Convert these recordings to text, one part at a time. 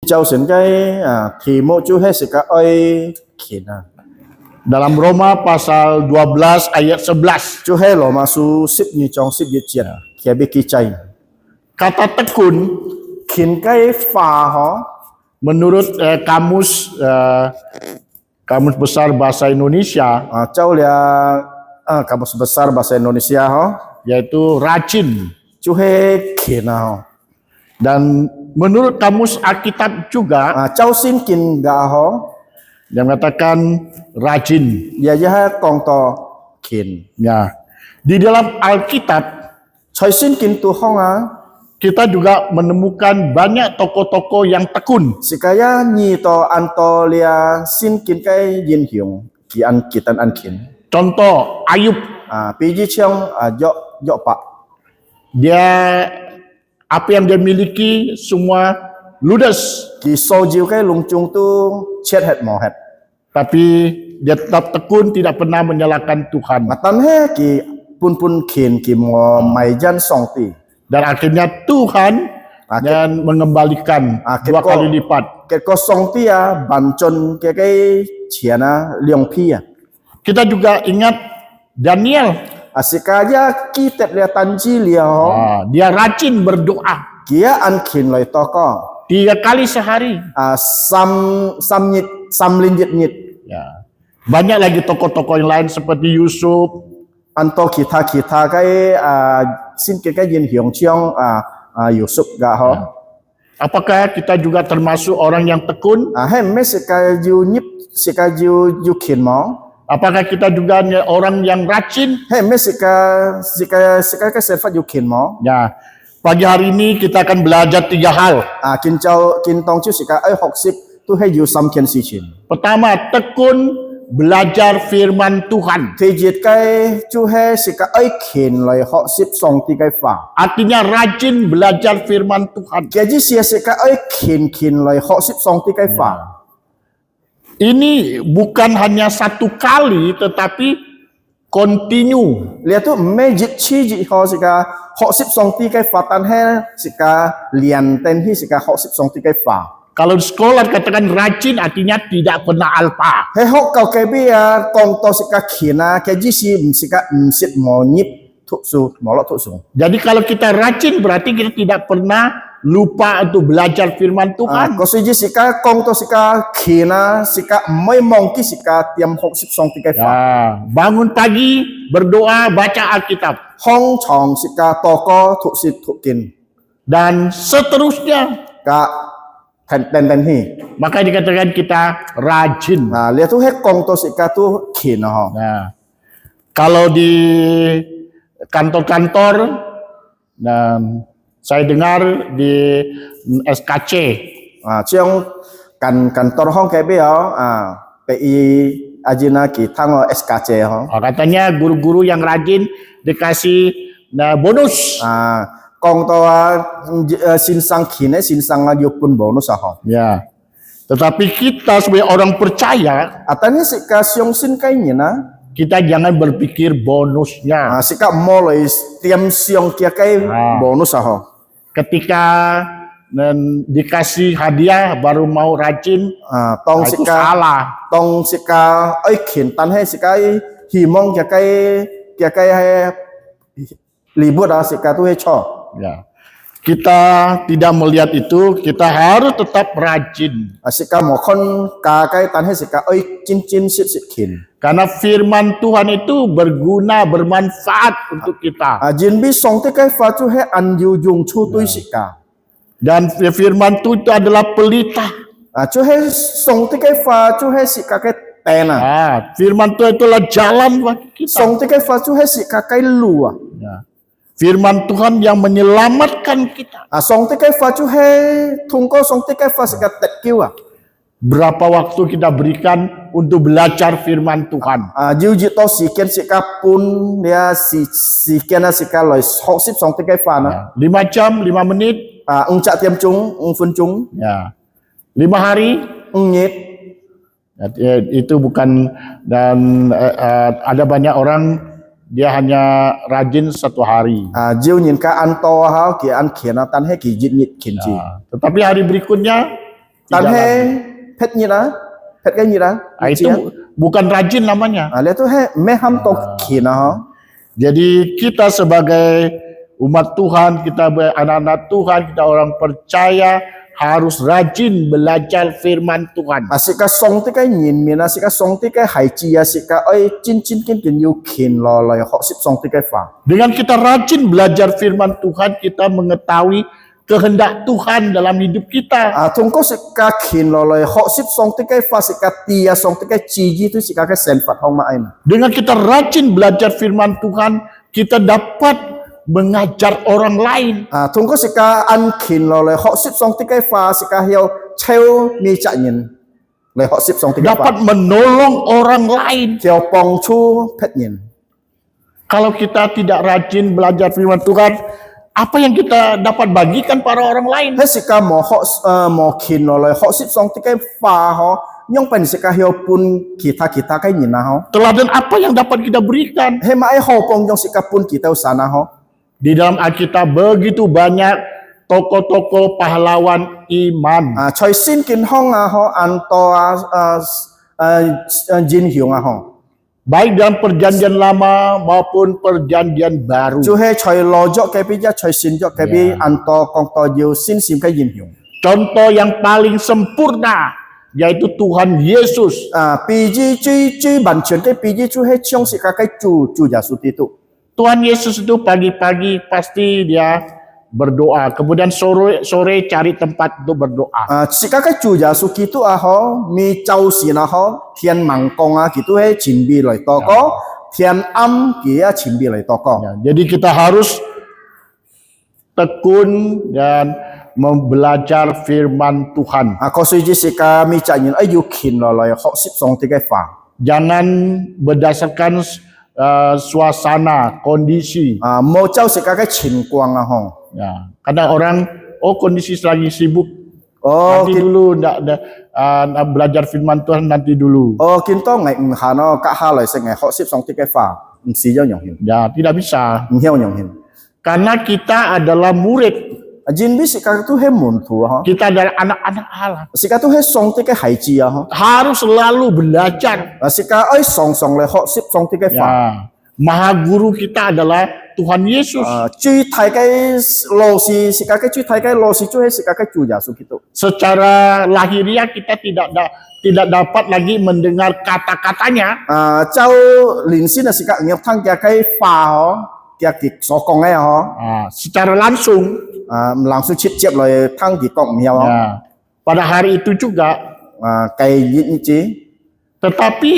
Châu sến cái thì mộ chú hết sự cả ơi khiển Dalam Roma pasal 12 ayat 11. chú hết lo mà su ship như trong ship như chuyện kia bị kỳ chay Kata tekun khiển cái pha họ menurut Kamus Besar Bahasa Indonesia Châu là kamus besar bahasa Indonesia họ yaitu rajin. chú hết khiển họ Dan menurut Kamus Alkitab juga Châu xin kinh gà họ yang mengatakan rajin. ya con to khiển Ya. Di dalam Alkitab Trời xin kinh tu hong kita juga menemukan banyak tokoh-tokoh yang tekun. Sikaya nhi to anto lia xin kinh cái yin hiong ki an kitan an kin Contoh Ayub, piji chiang yo pak dia apa yang dia miliki semua ludes, ki so jiu cái lung chung tu chết hết mò hết tapi dia tetap tekun, tidak pernah menyalahkan Tuhan. matan he ki pun kin ki mo mai jan song ti Dan akhirnya Tuhan dan mengembalikan dua kali lipat. cái có song ti ban chon cái钱liang pi Kita juga ingat Daniel. Sikaya ki tet lia tanji lia Dia rajin berdoa kia an kin loi to ko 3 kali sehari. sam linjit nyit Ya. Banyak lagi tokoh-tokoh yang lain seperti Yusuf. anto kita cái xin cái yin hiong chiang Yusuf ga ho Apakah kita juga termasuk orang yang tekun? hem me sika ju nyip sika ju kin mo Apakah kita juga orang yang rajin? hem me sika cái sifat ju kin mo Ya. Pagi hari ini kita akan belajar 3 hal. kin tong chu sika ai 60 tu he ju sam ken si chin Pertama, tekun belajar firman Tuhan. thì diệt cái chu he sika ai kin loi 60 song ti cái fa Artinya rajin belajar firman Tuhan. kia ji sia sika ai kin loi 60 song ti cái fa Ini bukan hanya 1 kali tetapi continue. lihat tu magic chi ji ho sika 60 song ti cái fa tan he sika lian ten hi sika 60 song ti cái fa Kalau di sekolah katakan rajin artinya tidak pernah alpa. he hok kau ke bi kong to sika khina ke ji si sika sit mo nyip thuk su mo lo thuk su Jadi kalau kita rajin berarti kita tidak pernah lupa untuk belajar firman Tuhan. ko si ji sika kong to sika khina sika mai mong ki sika tiam 60 song ti cái fa Ya, bangun pagi berdoa baca Alkitab hong chong sika to ko thuk sit thuk kin dan seterusnya. ka ten hi Maka dikatakan kita rajin. lihat tu he kong to sika tu khina ho Nah, kalau di kantor-kantor, dan saya dengar di SKC, chiang kantor hong ke bi PI ajina ki thang SKC ho katanya guru-guru yang rajin dikasih bonus. kong to sin sang khine sin sang yo pun bonus ho Ya. Tetapi kita sebagai orang percaya, atani sika siong sin kai ni kita jangan berpikir bonusnya. sika mo loi tiam siong kia kai bonus ho Ketika dikasih hadiah baru mau rajin, tong itu sika salah. tong sika ai khin tan he sika hi mong kia kai libur sika tu he cho Ya. Kita tidak melihat itu, kita harus tetap rajin. sika mo khon ka kai tan he sika ai cin sit khin Karena firman Tuhan itu berguna, bermanfaat untuk kita. jin bi song te kai fa chu he an yu jung chu tui sika Dan firman Tuhan itu adalah pelita. chu he song te kai fa chu he sika kai tena Firman Tuhan itulah jalan bagi kita. song te kai fa chu he sika kai lu Ya. Firman Tuhan yang menyelamatkan kita. song te kai fa chu he thung ko song te kai fa sika tet kiu Berapa waktu kita berikan untuk belajar firman Tuhan? jiu ji to si ken sika pun dia si ken sika loi 60 song te kai fa na 5 jam, 5 menit, cak tiam chung phun chung ya. 5 hari, nyit itu bukan. Dan ada banyak orang dia hanya rajin 1 hari. jiu nyin ka an to ha ki an khian tan he ki jit nyit khin ji Tetapi hari berikutnya tan Tidak he lagi. pet nyina pet cái nyina Itu bukan rajin namanya. lia tu he me ham to khin ho Jadi kita sebagai umat Tuhan, kita anak-anak Tuhan, kita orang percaya harus rajin belajar firman Tuhan. sika song ti cái nhìn miền sika song ti cái hải chi sika oi chin chin kin kin yu khin lo lo ho sip song ti cái fa Dengan kita rajin belajar firman Tuhan, kita mengetahui kehendak Tuhan dalam hidup kita. thông có sika khin lo lo ho sip song ti cái fa sika tia song ti cái chi ji tu sika cái sen fat hong ma ai na Dengan kita rajin belajar firman Tuhan, kita dapat mengajar orang lain. thông có sika an khin lo lo ho sip song ti cái fa sika hiao cheo mi cha nhìn lo ho sip song ti cái fa Dapat menolong orang lain. hiao pong chu pet nhìn Kalau kita tidak rajin belajar firman Tuhan, apa yang kita dapat bagikan para orang lain? hết sika mo khin lo lo ho sip song ti cái fa ho nhong pen sika hiao pun kita cái nhìn na ho Teladan apa yang dapat kita berikan? he ma ai ho pong nhong sika pun kita usana ho Di dalam Alkitab begitu banyak tokoh-tokoh pahlawan iman. choi sin kin hong ho an to jin hyung ho Baik dalam perjanjian lama maupun perjanjian baru. chu he choi lo jo ke pi ja choi sin jo ke pi an to kong to yu sin sim cái jin hyung Contoh yang paling sempurna yaitu Tuhan Yesus. pi ji ji ban chen cái pi ji chu he chong sika cái chu ja su ti tu Tuhan Yesus itu pagi-pagi pasti dia berdoa. Kemudian sore cari tempat untuk berdoa. sika cái chu ja su ki tu ho mi chau si na ho thian mang kong ki tu he chin bi loi to ko thian am ki chin bi loi to ko Ya, jadi kita harus tekun dan belajar firman Tuhan. ko su ji sika mi cha yin ai yu khin lo loi ho sip song ti cái fa Jangan berdasarkan suasana, kondisi. mo chau sika cái chin quang ho Ya, kadang orang, kondisi lagi sibuk, oh nanti dulu, nak belajar firman Tuhan nanti dulu. kin to ngai ha no ka ha loi se ngai ho sip song ti cái fa si jo nyong hin Ya, tidak bisa. hiao nyong hin Karena kita adalah murid, jin bi sika tu he mun tu ha kita adalah anak-anak Allah. sika tu he song ti cái hai chi ha Harus selalu belajar. sika ai song song le ho sip song ti cái fa Ya, Maha Guru kita adalah Tuhan Yesus. truy thai cái lo si sika cái truy thai cái lo si chu he sika cái chu ja su gitu Secara lahiriah kita tidak dapat lagi mendengar kata-katanya. chau lin sin sika ngep thang kia cái fa ho kia ki so kong ai ho Secara langsung. langsung chip chip loi thang ki kong miao Ya, pada hari itu juga. cái yin chi Tetapi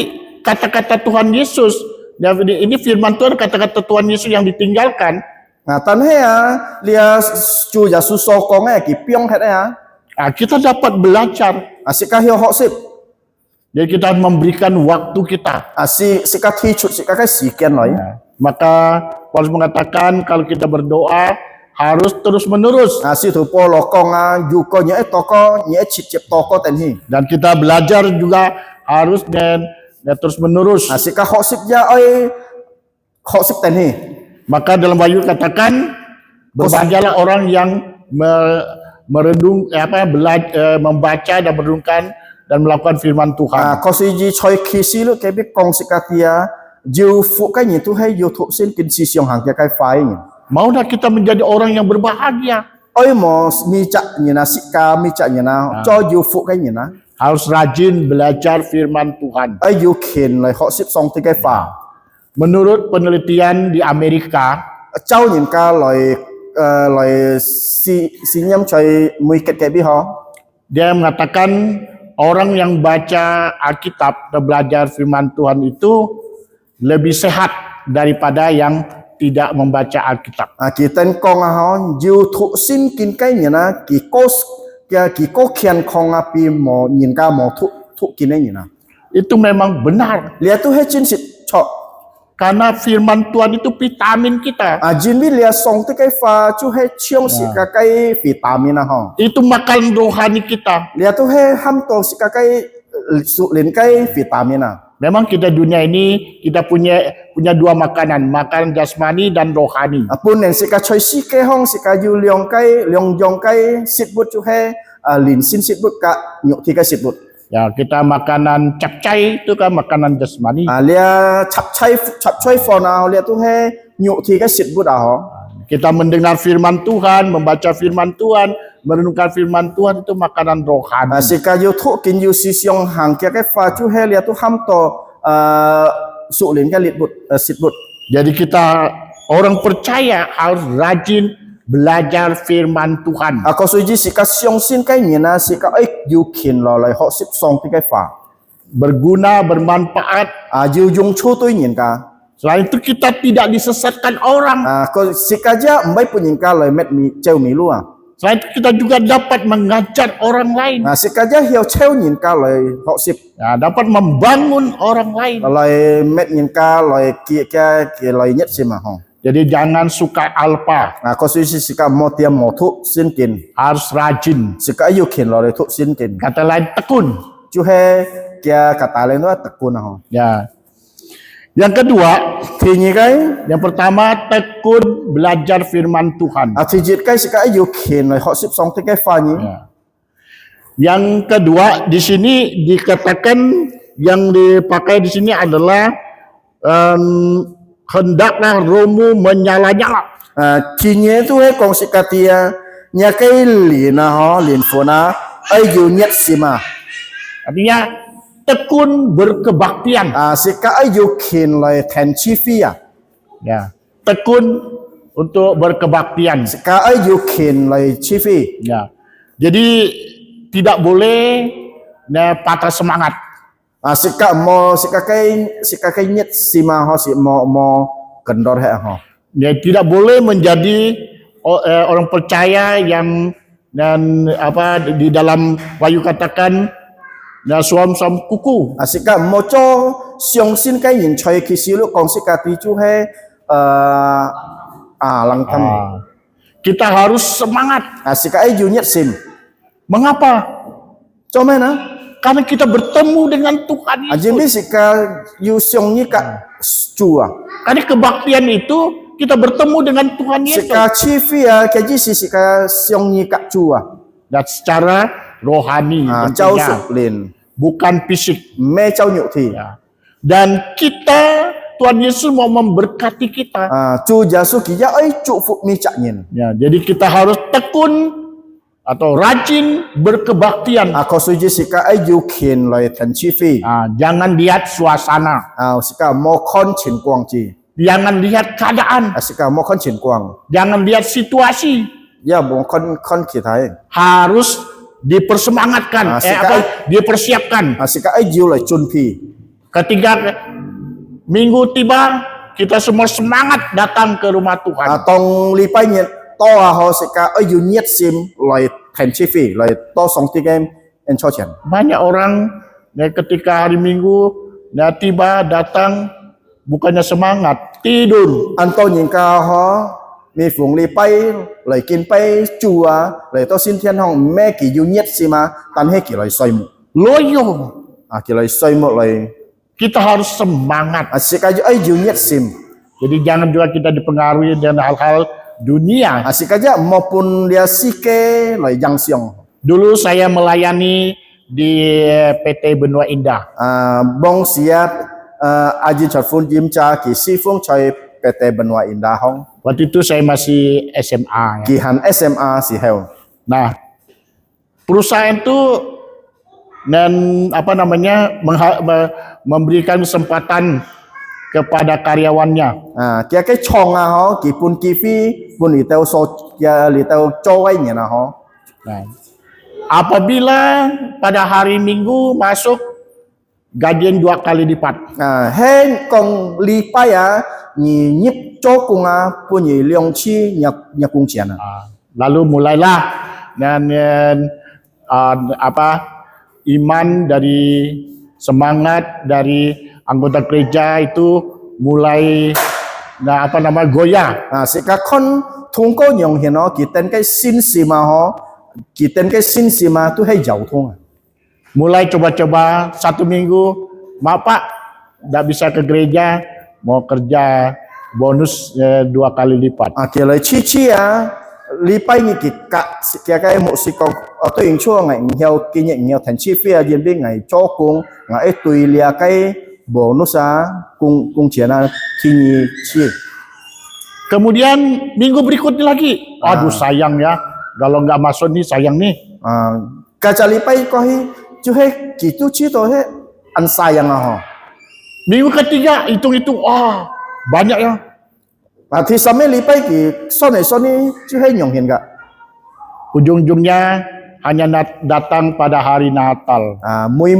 kata-kata Tuhan Yesus, ya, ini firman Tuhan, kata-kata Tuhan Yesus yang ditinggalkan. tan he lia chu ja su so kong ai ki pyong het Kita dapat belajar. sika hiao ho sip Jadi kita harus memberikan waktu kita. sika thi chut sika cái si kian loi Maka Paulus mengatakan kalau kita berdoa harus terus-menerus. si tu po lo kong yu ko nye to ko nye chip chip to ko ten hi Dan kita belajar juga harus dan terus-menerus. sika ho sip ja oi ho sip ten hi Maka dalam Wahyu katakan berbahagialah orang yang membaca dan merenungkan dan melakukan firman Tuhan. ko si ji choi ki si lu ke bi kong sika tia jiu fu cái ni tu hay yu thu sin kin si siong hang cái fai ni Maulah kita menjadi orang yang berbahagia. oi mo mi cha ni na sika mi cha ni na cho yu fu cái ni na Harus rajin belajar firman Tuhan. ai yu khin lai ho sip song ti cái fa Menurut penelitian di Amerika, chau nhìn ca loài si nhâm chơi mui kết cái bi ho dia mengatakan orang yang baca Alkitab dan belajar firman Tuhan itu lebih sehat daripada yang tidak membaca Alkitab. kita kong ho yu thu sin kin cái ni na ki ko khian kong pi mo nhìn ca mo thu kin ni na Itu memang benar. lia tu he chin sit cho Karena firman Tuhan itu vitamin kita. jin bi lia song ti cái fa chu he chiong si ka cái vitamin na ho Itu makan rohani kita. lia tu he ham to si ka cái su lin cái vitamin na Memang kita dunia ini kita punya dua makanan, makanan jasmani dan rohani. Pun yang sika choi si ke hong sika yu leong jong kai sitbut chu he lin sin sitbut ka nyuk thi ka sitbut. Ya, kita makanan capcay itu kan makanan jasmani. Lia chap choi for na lia tu he nyuk thi ka sitbut ho. Kita mendengar firman Tuhan, membaca firman Tuhan, merenungkan firman Tuhan itu makanan rohani. Sika yu thu kin yu si siong hang kia ke fa chu he lia tu ham to su lin ka sitbut. Jadi kita orang percaya harus rajin belajar firman Tuhan. Ko suji sika siong sin kai ni na sika yu kin lo lai ho sip song ti kai fa. Berguna, bermanfaat. Yu jung chu tu nyin ka. Selain itu kita tidak disesatkan orang. Ko sika ja mbai punyin ka lai met mi cheu mi lu Selain itu kita juga dapat mengajar orang lain. Sika ja hiao cheu nyin ka lai ho sip. Ya, dapat membangun orang lain. Lai met nyin ka lai ki lai nyet sim ho. Jadi jangan suka alpa. Ko suji sika mo tiam mo thu sin kin. Harus rajin. Sika yu kin lo lai thu sin kin. Kata lain tekun. Chu he kia kata lain tu tekun ho. Ya. Yang kedua, yang pertama tekun belajar firman Tuhan. Tijit kai sika yu kin lai ho sip song ti kai fa ni. Ya. Yang kedua di sini dikatakan yang dipakai di sini adalah hendaklah rohmu menyala-nyala. Kinye tu he kong sika tia nya kai lina ho lin fona yu nyet sima. Artinya tekun berkebaktian. Sika yu kin lai ten chi fi Ya, tekun untuk berkebaktian. Sika yu kin lai chi fi. Ya. Jadi tidak boleh patah semangat. Sika kai nyet sima ho si mo kendor he ho. Ya, tidak boleh menjadi orang percaya yang di dalam Wahyu katakan suam-suam kuku. Sika mo cho siong sin kai yin choi ki si lu kong sika ti chu he lang tam. Kita harus semangat. Sika yu nyet sim. Mengapa? Cho mana? Karena kita bertemu dengan Tuhan Yesus. Jimbi sika yu siong ni ka chua. Karena kebaktian itu kita bertemu dengan Tuhan Yesus. Sika chi fi kaji si sika siong ni ka chua. Dan secara rohani, Chau suk lin. bukan fisik. Me chau nyuk thi. Ya. Dan kita, Tuhan Yesus mau memberkati kita. Chu jasu ki ja chu fu mi chak nyin. Ya, jadi kita harus tekun atau rajin berkebaktian. Ko suji sika yu kin lai ten chi fi. Jangan lihat suasana. Sika mo kon chin kwang ji. Jangan lihat keadaan. Sika mo kon chin kwang. Jangan lihat situasi. Ya mo kon ki thai. Harus dipersemangatkan, dipersiapkan. Sika yu lai chun pi. Ketika minggu tiba, kita semua semangat datang ke rumah Tuhan. Tong li pai nyet to ho sika yu nyet sim lai ten chi fi lai to song ti game en cho chen. Banyak orang ketika hari Minggu tiba datang bukannya semangat, tidur. Anto nyin ka ho mi phung li pai lai kin pai chua lai to sin thian hong me ki yu nyet sima tan he ki lai soi mu. Loyo. Ki lai soi mu lai. Kita harus semangat. Sika yu nyet sim. Jadi jangan juga kita dipengaruhi dengan hal-hal dunia. Sika maupun dia sike lai jang siong. Dulu saya melayani di PT Benua Indah. Bong siat aji chatfun jim cha ki sifung choi PT Benua Indah hong. Waktu itu saya masih SMA. Ki han SMA si heo. Nah, perusahaan itu dan memberikan kesempatan kepada karyawannya. Kia cái chong ho ki pun ki fi pun li tao so kia li tao cho ai ni ho. Nah, apabila pada hari Minggu masuk gajian 2 kali lipat. Hen kong li pai ni nyip cho kung pun ni liong chi nyak kung chian. Lalu mulailah dan iman dari semangat dari anggota gereja itu mulai goyah. Sika kon thung ko nyong hian ho ki ten kai sin sima ho ki ten kai sin sima tu hai jau thong. Mulai coba-coba 1 minggu, maaf Pak, tidak bisa ke gereja, mau kerja bonus 2 kali lipat. Kia lai chi li pai ni ki ka kia kai mo si ko to ing chua ngai hiao ki nhẹ hiao thành chi phí diên bi ngai cho cung ngai tùy lia kai bonus cung钱ki ni chi. Kemudian minggu berikutnya lagi, aduh sayang ya, kalau nggak masuk nih sayang nih. Ka li pai ko hi chu he ki tu chi to he an sayang ho. Minggu ketiga hitung-hitung, banyak ya. Thì sampai li pai ki sone chu he nyong hin ga. Ujung-ujungnya hanya datang pada hari Natal. Mui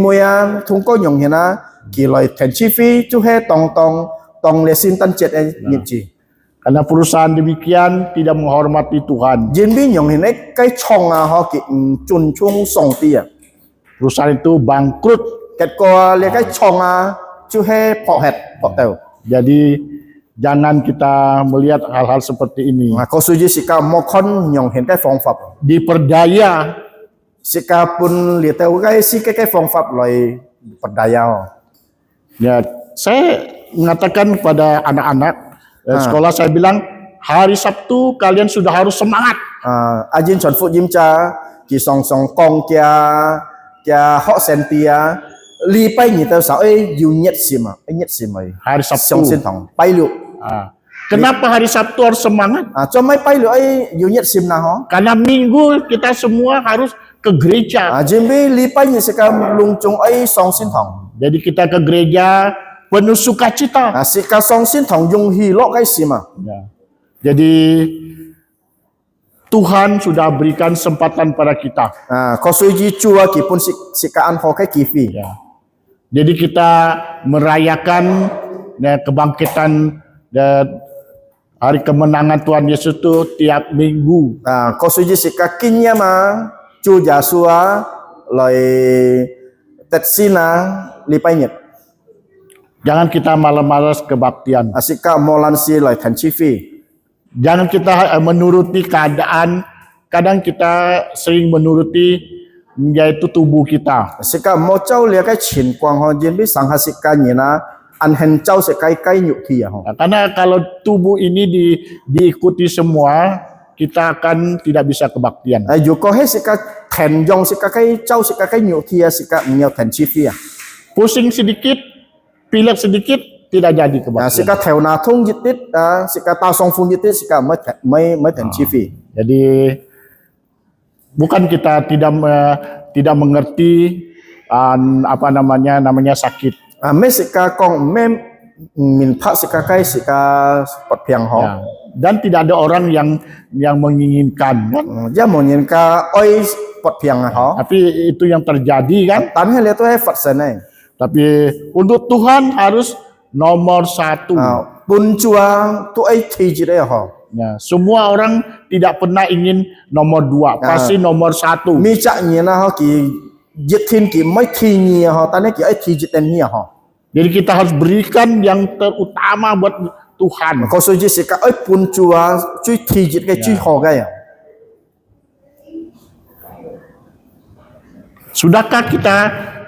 thung ko nyong hin ki loi thành chi phí chu he tong le sin tan chet nhịp chi. Karena perusahaan demikian tidak menghormati Tuhan. Jin bi nyong hin cái chong ho ki chun chung song ti Perusahaan itu bangkrut. Ket ko le cái chong chu he po het po teu. Jadi jangan kita melihat hal-hal seperti ini. Ko suji sika mo khon nyong hin cái phong phap. Diperdaya. Sika pun li teu cái si cái phong phap loi perdaya. Ya, saya mengatakan kepada anak-anak sekolah, saya bilang hari Sabtu kalian sudah harus semangat. Ajin chon fu yim cha ki song kong kia ho sen tia li pai ni teu sao yu nyet sim Hari Sabtu. Song sin thong pai lu. Kenapa hari Sabtu harus semangat? Cho mai pai lu yu nyet sim na ho. Karena Minggu kita semua harus ke gereja. Jin bi li pai ni sika lung chung song sin thong. Jadi kita ke gereja penuh sukacita. Sika song sin thong yung hi lo kai sim. Ya. Jadi Tuhan sudah berikan kesempatan pada kita. Ko suji chua ki pun sika an ho kai ki fi. Ya. Jadi kita merayakan kebangkitan dan hari kemenangan Tuhan Yesus itu tiap minggu. Ko suji sika kinya ma chu Yasua loi tetsina li pai nyet. Jangan kita malas-malas kebaktian. Sika molan si loi tan chi fi. Jangan kita menuruti keadaan. Kadang kita sering menuruti yaitu tubuh kita. Sika mo chau lia kai chin kwang ho jin bi sang ha sika nyina an hen chau se kai nyu thi ho. Karena kalau tubuh ini diikuti semua, kita akan tidak bisa kebaktian. Yu ko he sika ten yong sika kai chau sika kai nyu thi sika nyau tan chi fi. Pusing sedikit, pilek sedikit, tidak jadi kebaktian. Sika theu na thung jitit sika ta song fung jitit sika mai tan chi fi. Jadi bukan kita tidak mengerti apa namanya sakit. Me sika kong min pha sika kai sika pot piang ho. Ya. Dan tidak ada orang yang menginginkan kan? Ja mo nyin ka oi pot piang ho. Tapi itu yang terjadi kan? Tan he le to he fat sen Tapi untuk Tuhan harus nomor 1. Pun chua tu thi ji de ho. Ya, semua orang tidak pernah ingin nomor 2, pasti nomor 1. Mi cha nyina ho ki jitin ki mai thi ni ho tan ki thi jiten ni ho. Jadi kita harus berikan yang terutama buat Tuhan. Ko suji sika pun chua cui thi jit kai cui ho ga ya. Sudahkah kita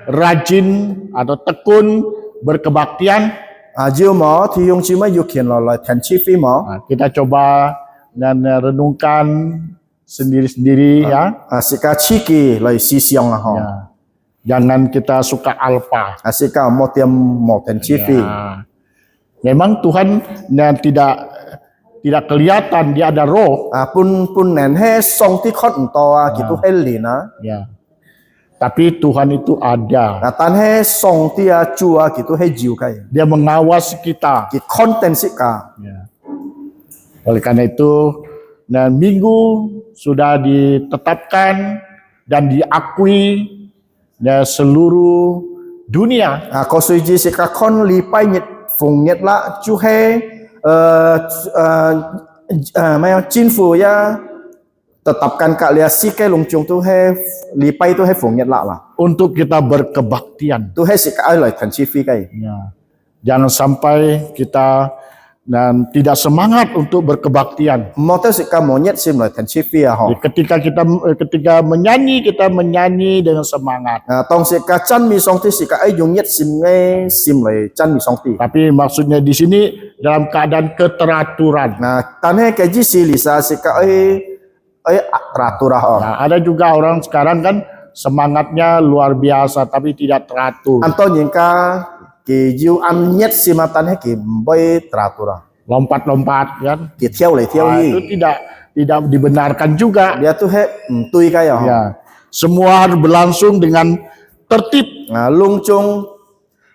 rajin atau tekun berkebaktian? Jiu mo thì yung chi mai yu kien lo tan chi fi mo. Kita coba dan renungkan sendiri-sendiri ya. Sika chi ki lai si siong ho. Ya. Jangan kita suka alpa. Sika mo tiam mo tan chi fi. Memang Tuhan tidak kelihatan, dia ada roh. Pun nen he song ti khot to gitu he li na. Ya. Tapi Tuhan itu ada. Tan he song ti chua gitu he jiu kai. Dia mengawasi kita. Ki konten sika. Ya. Oleh karena itu, Minggu sudah ditetapkan dan diakui seluruh dunia. Ko suji sika kon li pai nyet fung nyet la chu he mai chin fu ya tetapkan kak lia si kai lung chung tu he li pai tu he fung nyet la. Untuk kita berkebaktian. Tu he sika ai lai tan chi fi kai. Ya. Jangan sampai kita dan tidak semangat untuk berkebaktian. Motor sika monyet sim lai tan chi fi a ho. Jadi ketika menyanyi, kita menyanyi dengan semangat. Tong sika chan mi song ti sika ai yung nyet sim ngai sim lai chan mi song ti. Tapi maksudnya di sini dalam keadaan keteraturan. Tan he ke ji si lisa sika ai teratur ho. Nah, ada juga orang sekarang kan semangatnya luar biasa tapi tidak teratur. Anto nyingka ki jiu an nyet sim tan he ki boy teratur. Lompat-lompat kan. Ki thiau lai thiau Itu yi. tidak dibenarkan juga. Dia tu he tui kai ho. Ya. Semua harus berlangsung dengan tertib. Lung chung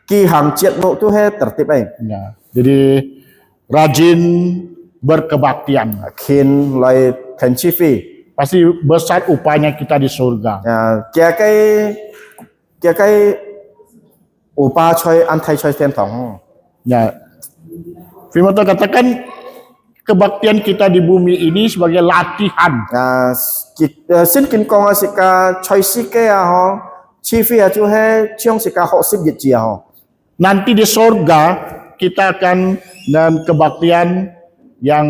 ki hang chiat mo tu he tertib ai. Ya. Jadi rajin berkebaktian. Khin lai tan chi fi. Pasti besar upahnya kita di surga. Kia kai upa choi an thai choi ten thong. Ya. Firman Tuhan katakan kebaktian kita di bumi ini sebagai latihan. Sin kin kong sika choi si ke ho chi fi ju he chiong sika ho sip yit ji ho. Nanti di surga kita akan dan kebaktian yang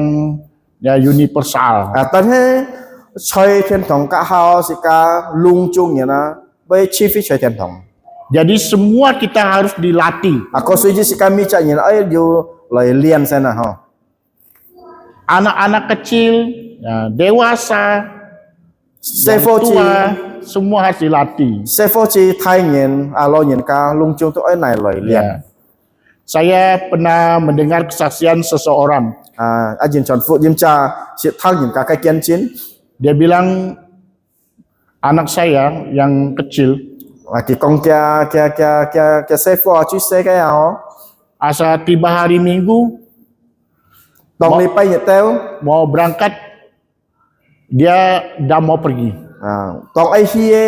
ya universal. Tan he choi ten thong ka ho sika lung chung ya na bai chi fi choi ten thong. Jadi semua kita harus dilatih. Ko sui ji sika mi cha yin ai ju lai lian sana ho. Anak-anak kecil, ya, dewasa, Sefo yang chi tua, semua harus dilatih. Sefo chi thai yin lo yin ka lung chung tu ai nai lai lian. Ya. Saya pernah mendengar kesaksian seseorang. Ajin chon fu yim cha si thang yin ka kai kian chin. Dia bilang anak saya yang kecil Ki kong kia sefo chu se kai ho. asa tiba hari Minggu Tong li pai teo. mau berangkat dia dah mau pergi. Tong ai hie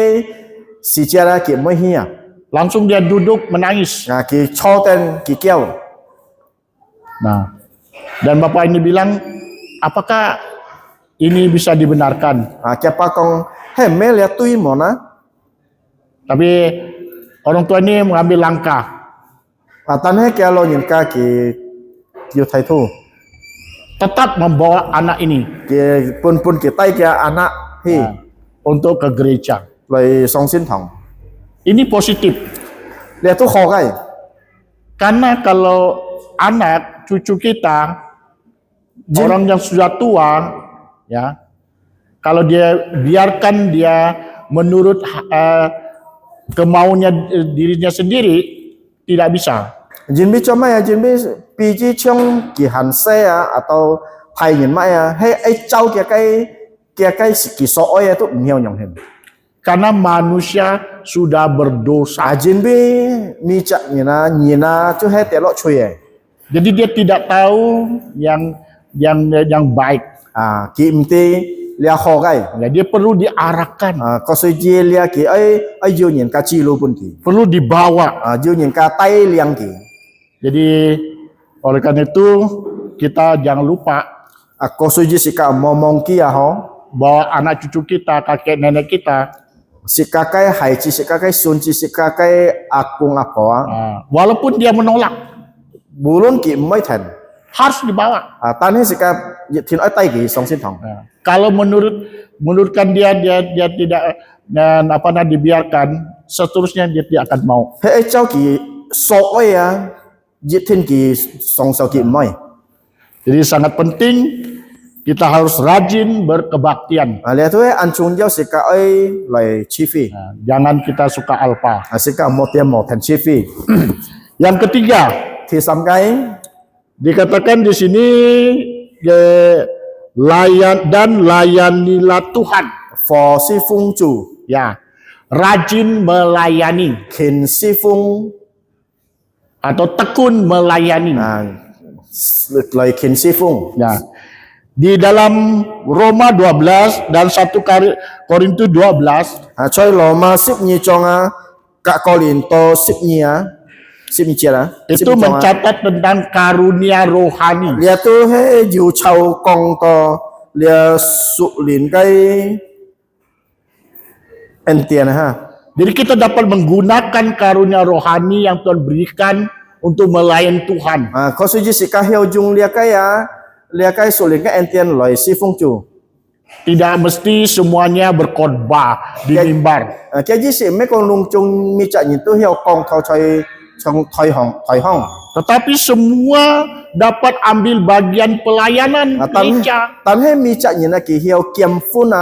si jara ki mo hia. Langsung dia duduk menangis. Ki cho ten ki kiao. Nah, dan bapak ini bilang, apakah ini bisa dibenarkan? Kia pa kong he me le tui mo na. Tapi orang tua ini mengambil langkah. Tan he kia lo yin ka ki yu thai thu. Tetap membawa anak ini Ki pun ki tai kia anak hi untuk ke gereja. lai song sin thong. Ini positif. Le tu kho kai. Karena kalau anak cucu kita orang yang sudah tua, ya, kalau dia biarkan dia menurut kemauannya dirinya sendiri, tidak bisa. Jin bi choma ya jin bi pi ji chong ki han se atau thai yin ma ya he ai chau kia kai ki so oi tu miao nyong hem. Karena manusia sudah berdosa. Jin bi mi cha nyina tu he te lo chui ai. Jadi dia tidak tahu yang baik. Ki mti lia kho kai. Ya, dia perlu diarahkan, Ko sui ji lia ki ai ju nyin ka chi lu pun ki. perlu dibawa. Ju nyin ka tai liang ki. Jadi oleh karena itu kita jangan lupa Ko sui ji sika momong ki ho. bahwa anak cucu kita, kakek nenek kita, Sika kai hai chi sika kai sun chi sika kai akung apo. walaupun dia menolak, Bulun ki mai than. harus dibawa. Tan he sika thin ai tai ki song sin thong. Kalau menurutkan dia tidak dan dibiarkan, seterusnya dia tidak akan mau. He ai chau ki so oi jitin ki song so ki mai. Jadi sangat penting kita harus rajin berkebaktian. Le tu an chung jiao sika ai lai chi fi. Jangan kita suka alpa. Sika mo tiam mo tan chi fi. Yang ketiga, Thi sam kai dikatakan di sini layanilah Tuhan. for si fung chu Ya, rajin melayani khin si fung atau tekun melayani. lai khin si fung. Ya. Di dalam Roma 12 dan 1 Korintus 12 Choi Roma sip ni chong ka Korinto sip ni sip ni chia itu mencatat tentang karunia rohani. Lia tu he ju chau kong to lia su lin kai entian ha. Jadi kita dapat menggunakan karunia rohani yang Tuhan berikan untuk melayani Tuhan. Kau suji si kahyo jung lia kai sulit ka entian loi si fung chu. Tidak mesti semuanya berkhotbah di mimbar. Kia ji si me kong lung chung mi cak nyi tu hiao kong thau choi chong thoi hong. Tetapi semua dapat ambil bagian pelayanan gereja. Tan he mi cak nyi na ki hiao kiam fun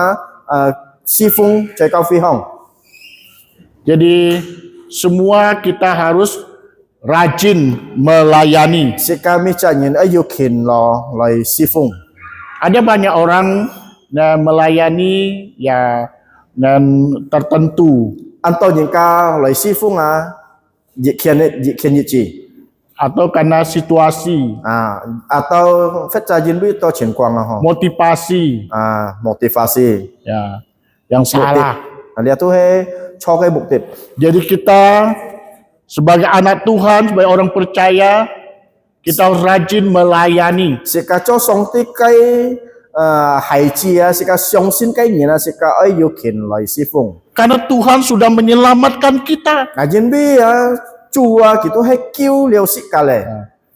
si fung choi kau fi hong. Jadi semua kita harus rajin melayani. Si ka mi cak nyi ayu kin lo loi si fung. Ada banyak orang melayani ya dan tertentu Antau nyi ka loi si fung ji kian ji. atau karena situasi, atau phát ra diễn biến to情况ho. motivasi Motivasi ya yang salah. Lihat tuh cho cái mục đích. Jadi kita sebagai anak Tuhan, sebagai orang percaya, kita harus rajin melayani. Sẽ cả cho sống tí cái hài chi sẽ cả sống xin cái gì sẽ cả ấy yêu khiển lại si phụng. Karena Tuhan sudah menyelamatkan kita. Diễn biến Chủ gitu hay kêu liều sĩ cả lệ.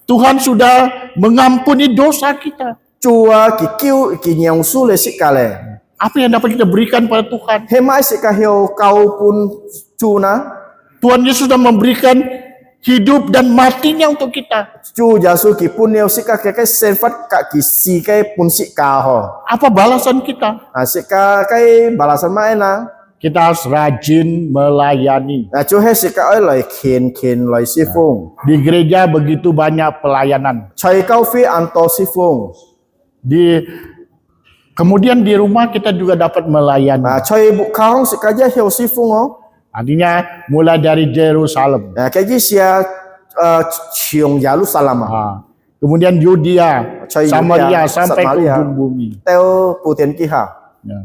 Tuhan sudah mengampuni dosa kita. Chủ kêu nyong su le sĩ cả lệ. Apa yang dapat kita berikan pada Tuhan? Hemai sĩ cả hiu kau pun chủ na. Tuhan Yesus sudah memberikan hidup dan matinya untuk kita. Chủ Yesus pun liều sĩ cả cái sen phát cả si cái pun sĩ cả ho. Apa balasan kita? Sĩ cả cái balasan mai na. Kita harus rajin melayani. Chú hết sĩ cả ấy lại khiển lại si phụng. Di gereja begitu banyak pelayanan. Chai kau phi anto si phụng. Kemudian di rumah kita juga dapat melayani. Chai bukang sĩ cả hiu si phụng ho. Artinya mulai dari Yerusalem. Cái gì sia chiong Yerusalem. Kemudian Yudea, Samaria sampai ke ujung bumi. Teo Putin kiha. Ya.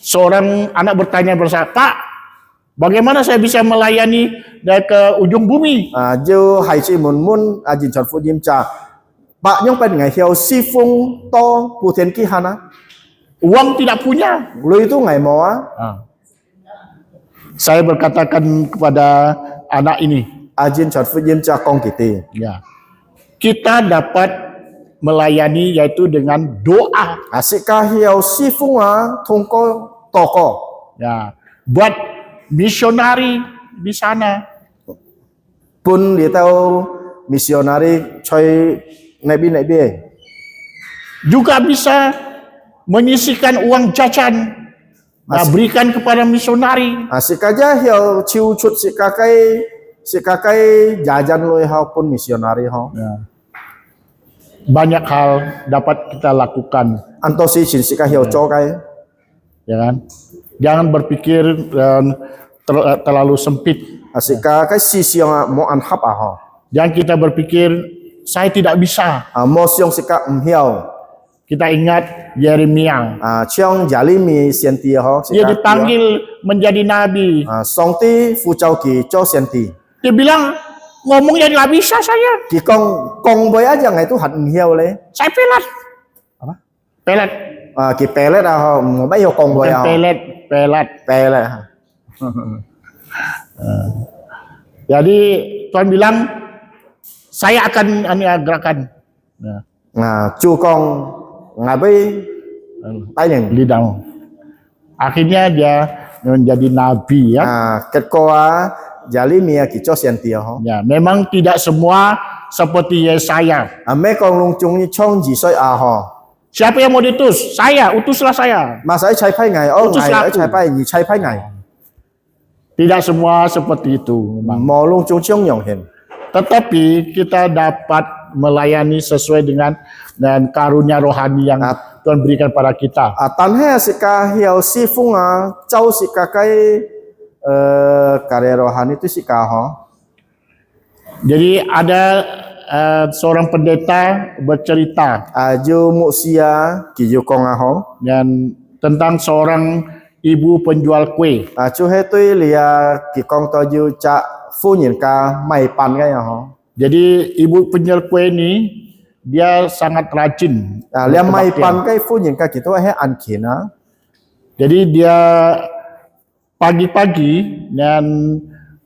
Seorang anak bertanya bersama, Pak, bagaimana saya bisa melayani dari ke ujung bumi? Jo hai chi mun jin chon fu yim cha. Pak nyong pen ngai hiu si phung to Putin kiha na. Uang tidak punya. Lui itu ngai mo Saya berkatakan kepada anak ini, jin chon fu yim cha kong kiti. ya. Kita dapat melayani yaitu dengan doa. Sika hiu si phung thongko toko. Ya, buat misionari di sana. Pun dia tahu misionari choi nabi. Juga bisa menyisikan uang jajan. Berikan kepada misionari. Sikaja hiu chiu chut sikakai jajan loi hau pun misionari ho. Ya. Banyak hal dapat kita lakukan. Anto si chin sika hiu chokai. Ya kan? Jangan berpikir terlalu sempit. Sika kai si siang mo an hap ho. Jangan kita berpikir saya tidak bisa. Mo siang sika hiu. Kita ingat Yeremia. Chiang Jalimi sianti ho. Dia dipanggil menjadi nabi. Song ti fu chau ki cho sianti. Dia bilang ngomongnya nggak bisa saya. Ki kong boy aja ngai tu hat hiu le. Saya pelet. Apa? Pelet. Ki pelet ho, ngomong hiu kong boy ho. Pelet. Jadi Tuhan bilang saya akan gerakan. Chu kong ngabai tayang lidang. Akhirnya dia menjadi nabi ya. Ketua Jalimi ki cho sianti ho. Ya, memang tidak semua seperti Yesaya. Me kong lung chung ni chong ji soi ho. Siapa yang mau diutus? Saya, utuslah saya. Mas ai chai pai ngai, ngai chai pai, ni chai pai ngai. Tidak semua seperti itu memang. Mo lung chung chung yong hen. Tetapi kita dapat melayani sesuai dengan karunia rohani yang Tuhan berikan pada kita. Tan he sika hiu si fung chau sika kai karya rohani itu sika ho. Jadi ada seorang pendeta bercerita Aju musia ki yu kong ho. dan tentang seorang ibu penjual kue. Chu he tui lia ki kong to yu cha fu nyin ka mai pan kai ho. Jadi ibu penjual kue ini dia sangat rajin. Lia mai pan kai fu nyin ka ki to he an kina. Jadi dia pagi-pagi dan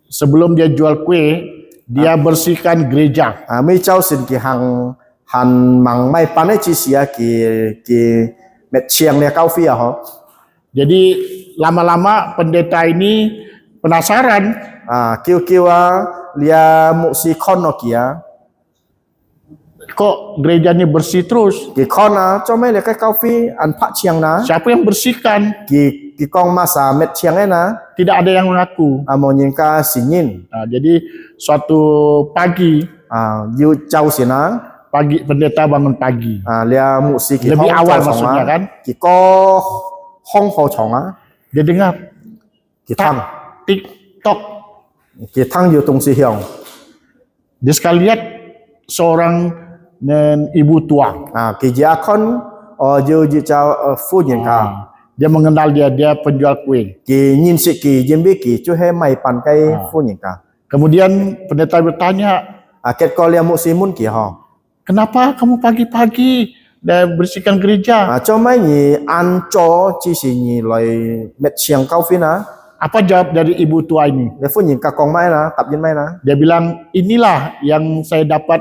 sebelum dia jual kue, dia bersihkan gereja. 每周先佢行盲咪班嘅指示啊，佢滅槍咧教會啊，嗬。 Jadi lama-lama pendeta ini penasaran, kêu lia muksi con nó kìa, kok gereja ini bersih terus? cái con cho mấy là cái cao phi ăn phát chiang na, Siapa yang bersihkan? cái con masa met chiang ấy na, Tidak ada yang mengaku. mau nhìn ca xin nhìn, Jadi suatu pagi, yêu cháu xin na, pendeta bangun pagi. lia muksi cái Lebih awal maksudnya kan? cái có hong hồ chong Dia dengar cái thang, TikTok. cái thang yêu tung si hiong, Dia sekali lihat seorang ibu tua. cái gia con, yêu cháu phu nhân ca. Dia mengenal dia penjual kue. Ki nhìn sĩ kỳ dân biết kỳ chú hay mày bàn cây phu nhân cả. Kemudian pendeta bertanya, Kết có liam mục sĩ muốn kỳ họ. kenapa kamu pagi-pagi dan bersihkan gereja? Cho mấy nhì ăn cho chỉ sĩ nhì lời mệt chiang cao phi na. Apa jawab dari ibu tua ini? Để phu nhân cả con mai na, tập dân mai na. Dia bilang, inilah yang saya dapat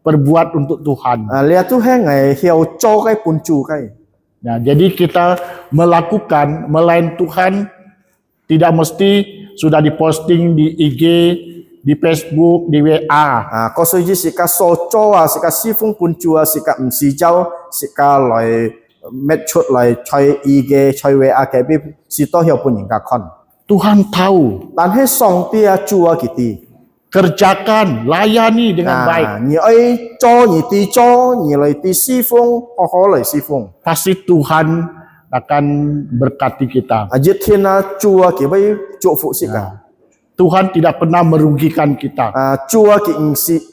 perbuat untuk Tuhan. Lia tu hay ngày hiểu cho cái pun chu cái. Nah, jadi kita melakukan melayani Tuhan tidak mesti sudah diposting di IG, di Facebook, di WA. Có sự gì sĩ cả so cho sĩ cả si phong pun chu sĩ cả si cháu sĩ cả lời mệt chút lời chơi IG chơi WA cái bị sĩ to hiểu pun nhân cả con. Tuhan tahu. Dan hay song tia chua kiti. Kerjakan, layani dengan baik. Nhị ấy cho nhị tí cho nhị lời tí si phong ho lời si phong. Pasti Tuhan akan berkati kita. Giết thiên chua kì bây chỗ phụ sĩ cả. Tuhan tidak pernah merugikan kita. Chua kì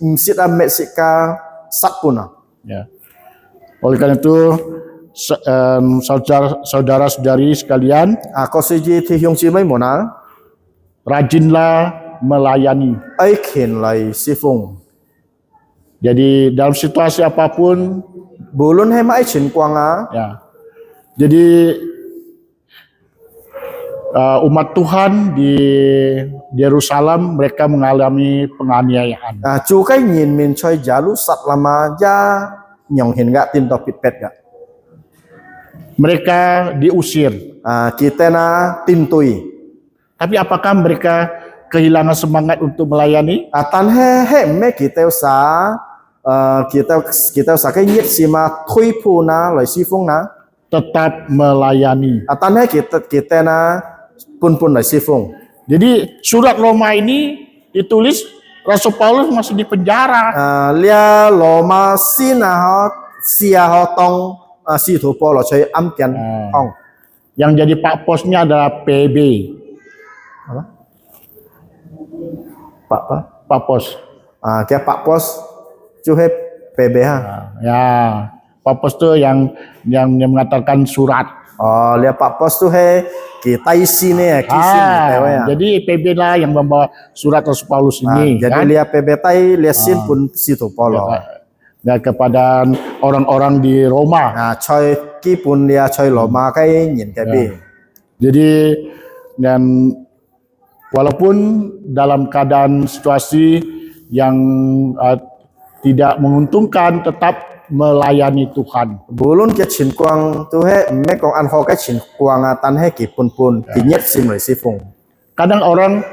ngsit mẹ sĩ cả sát pun. Ya. Oleh karena itu, saudara-saudari sekalian, Có sự gì thì hiong chi mấy món rajinlah melayani. ấy khen lời si phong. Jadi dalam situasi apapun, Bulun hay mãi chuyển quang ya. Jadi umat Tuhan di Yerusalem mereka mengalami penganiayaan. Chú cái nhìn mình chơi giá lũ sạch lama ya nhong hiền gạ tin tộc bịt bẹt gạ. Mereka diusir. Kita na tin tui. Tapi apakah mereka kehilangan semangat untuk melayani? Tan he me kita sa cái nhiệt gì mà thui phu na lời si phong na. Tetap melayani. Tan he kita na pun lời si phong. Jadi surat Roma ini ditulis Rasul Paulus masih di penjara. Lia Roma sina ho sia ho tong si thủ Paulo chơi âm kian hong. Yang jadi pak posnya adalah PB. Apa? Pak pos. Kayak Pak Pos cuhe PB ha. Ya, Pak Pos itu yang mengatakan surat. Lihat Pak Pos tuh kita isi nih, jadi PB lah yang membawa surat Rasul Paulus ini. Jadi kan? Lihat PB tai lihat sin pun situ Paulo. Dan kepada orang-orang di Roma. Choi ki pun dia choi Roma cái nhìn cái bi. Jadi dan walaupun dalam keadaan situasi yang tidak menguntungkan, tetap melayani Tuhan. Bulun cái chín quang tu he mấy con ăn ho cái chín quang tan he ki pun ki nyet sim lời si phong. Kadang orang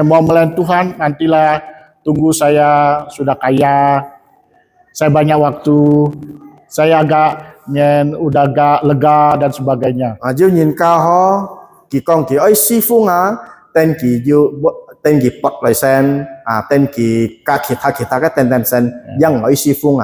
mau melayani Tuhan, nantilah tunggu saya sudah kaya, saya banyak waktu, saya udah agak lega dan sebagainya. Jiu nhìn cao ho ki con ki oi si phong tên kỳ yêu tên kỳ bật lại sen tên kỳ các kita cái tên sen yang ở si phong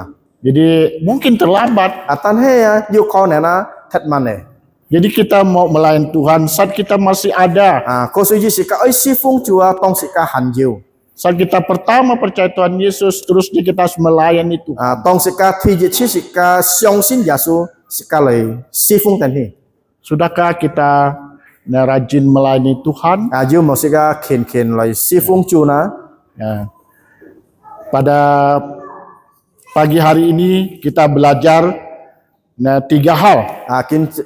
Jadi mungkin terlambat. Tan he yêu con này na thật mà này. Jadi kita mau melayani Tuhan saat kita masih ada. Có sự gì sih ka oi si phong chua tong si ka han yêu. Saat kita pertama percaya Tuhan Yesus, terusnya kita harus melayani Tuhan. Tong si ka thi ji chi si ka xiong sin Yesus si ka lai si phong tên hi. Sudahkah kita rajin melayani Tuhan? Jiu mau si ka ken lai si phong chu na. Ya. Pada pagi hari ini kita belajar 3 hal.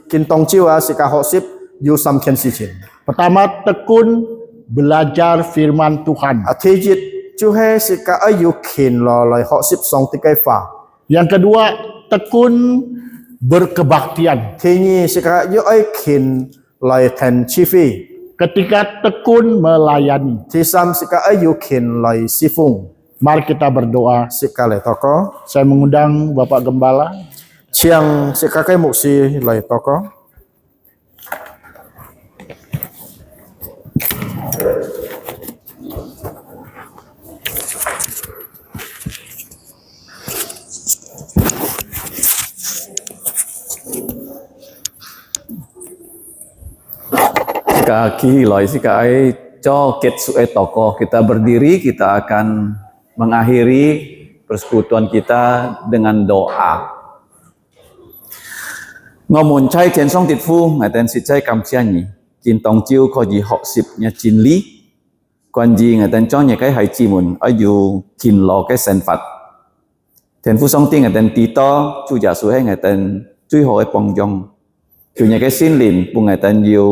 Kin tong chiu si ka ho sip yu sam ken si chin. Pertama, tekun belajar firman Tuhan. chú he si ka ayu kin lo lai ho sip song ti kai fa Yang kedua, tekun berkebaktian. thi nhi si ka yu ai kin lai ten chi phi Ketika tekun melayani. thi sam si ka ayu kin lai si phung Mari kita berdoa. si ka le toko Saya mengundang Bapak Gembala. chiang si ka kai mục si lai toko Kaki loy si kai cho ketsu toko kita berdiri, kita akan mengakhiri persekutuan kita dengan doa. Ngomong chai tian song tit fu ngai ten si chai kam chia ni kin tong chiu ko ji học sip nya chin li quan ji ngai ten cho nya kai hai chi mun ayu kin lo cái sen fat tian fu song ting ngai ten ti to chu ja su hai ngai ten chui ho pong jong chu nya cái xin lin pu ngai ten yu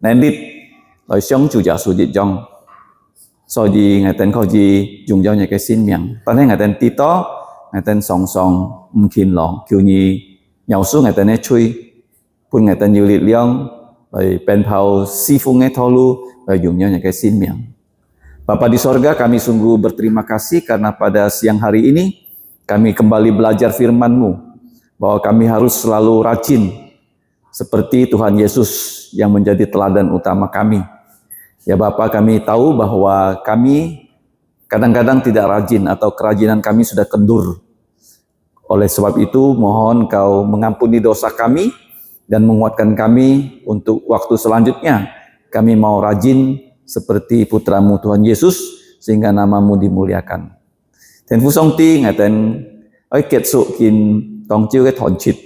nên đít rồi sống chủ giả số dịch trong so gì ngày tên có gì dùng cho những cái xin miệng ta thấy ngày tên tí to ngày tên song song kinh lọ kiểu như nhau số ngày tên này chui pun ngày tên nhiều liệt liang rồi pen pau si phung nghe thâu lu rồi dùng cho những cái xin miệng. Bapa di sorga, kami sungguh berterima kasih karena pada siang hari ini kami kembali belajar firman-Mu bahwa kami harus selalu rajin seperti Tuhan Yesus yang menjadi teladan utama kami. Ya Bapak, kami tahu bahwa kami kadang-kadang tidak rajin atau kerajinan kami sudah kendur. Oleh sebab itu, mohon Kau mengampuni dosa kami dan menguatkan kami untuk waktu selanjutnya. Kami mau rajin seperti putra-Mu Tuhan Yesus sehingga nama-Mu dimuliakan. Ten Phu Song Ti ngày ten oi kiet su kin tong chiu cái thon chit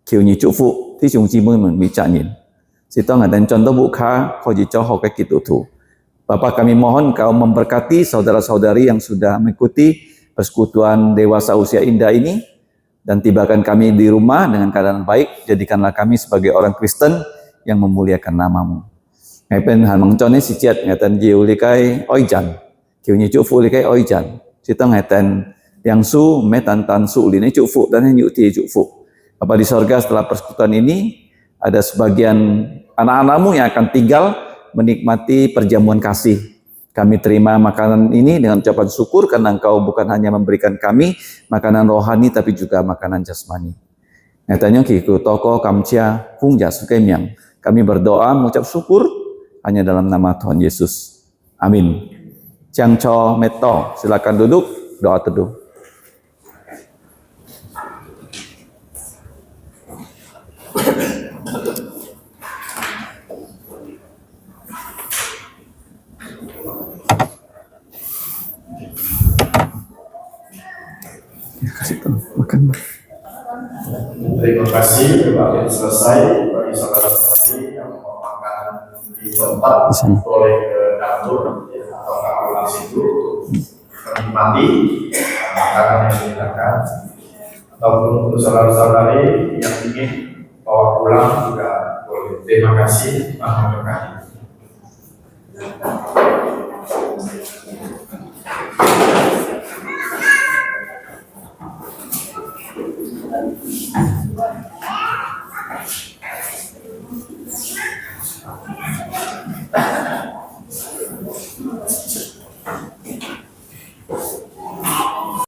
kiu ni chu fu thi chung chi mun mi cha nin. Sito ngaten contoh buka koji coho ke kitu tu. Bapak, kami mohon Kau memberkati saudara-saudari yang sudah mengikuti persekutuan dewasa usia indah ini dan tibakan kami di rumah dengan keadaan baik. Jadikanlah kami sebagai orang Kristen yang memuliakan nama-Mu. Ngai pen han mang chone si chiat ngaten jiu likai oijan. Kiu ni chu fu likai oijan. Sito ngaten yang su me tan su li ne chu fu dan nyu ti chu fu. Bapak di sorga, setelah persekutuan ini ada sebagian anak-anak-Mu yang akan tinggal menikmati perjamuan kasih. Kami terima makanan ini dengan ucapan syukur karena Engkau bukan hanya memberikan kami makanan rohani tapi juga makanan jasmani. Nyatanya kiku toko kamcia hung jasukai miang. Kami berdoa mengucap syukur hanya dalam nama Tuhan Yesus. Amin. Chang cho meto, silakan duduk, doa teduh. Terima kasih Bapak selesai bagi saudara-saudari yang mau makan di tempat boleh ke dapur atau ke aula situ menikmati makanan yang disediakan ataupun untuk saudara-saudari yang ingin bawa pulang juga boleh. Terima kasih, Tuhan memberkati.